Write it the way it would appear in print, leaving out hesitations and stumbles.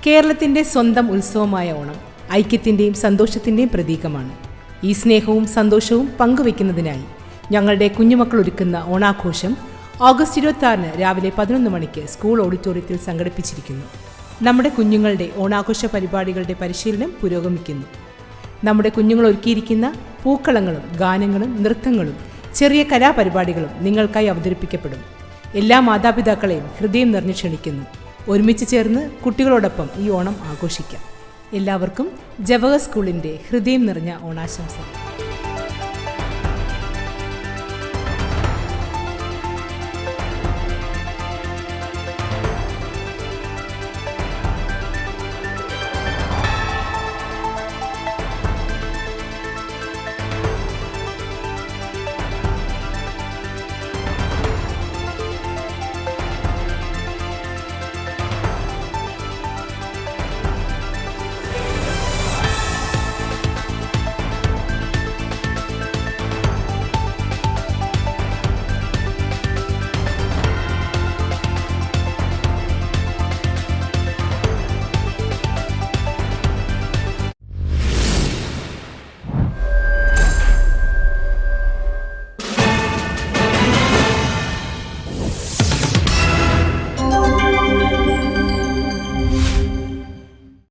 കേരളത്തിൻ്റെ സ്വന്തം ഉത്സവമായ ഓണം ഐക്യത്തിൻ്റെയും സന്തോഷത്തിൻ്റെയും പ്രതീകമാണ്. ഈ സ്നേഹവും സന്തോഷവും പങ്കുവയ്ക്കുന്നതിനായി ഞങ്ങളുടെ കുഞ്ഞുമക്കൾ ഒരുക്കുന്ന ഓണാഘോഷം ഓഗസ്റ്റ് 26 രാവിലെ 11 മണിക്ക് സ്കൂൾ ഓഡിറ്റോറിയത്തിൽ സംഘടിപ്പിച്ചിരിക്കുന്നു. നമ്മുടെ കുഞ്ഞുങ്ങളുടെ ഓണാഘോഷ പരിപാടികളുടെ പരിശീലനം പുരോഗമിക്കുന്നു. നമ്മുടെ കുഞ്ഞുങ്ങൾ ഒരുക്കിയിരിക്കുന്ന പൂക്കളങ്ങളും ഗാനങ്ങളും നൃത്തങ്ങളും ചെറിയ കലാപരിപാടികളും നിങ്ങൾക്കായി അവതരിപ്പിക്കപ്പെടും. എല്ലാ മാതാപിതാക്കളെയും ഹൃദയം നിറഞ്ഞു ക്ഷണിക്കുന്നു. ഒരുമിച്ച് ചേർന്ന് കുട്ടികളോടൊപ്പം ഈ ഓണം ആഘോഷിക്കാം. എല്ലാവർക്കും ജവഹർ സ്കൂളിൻ്റെ ഹൃദയം നിറഞ്ഞ ഓണാശംസകൾ.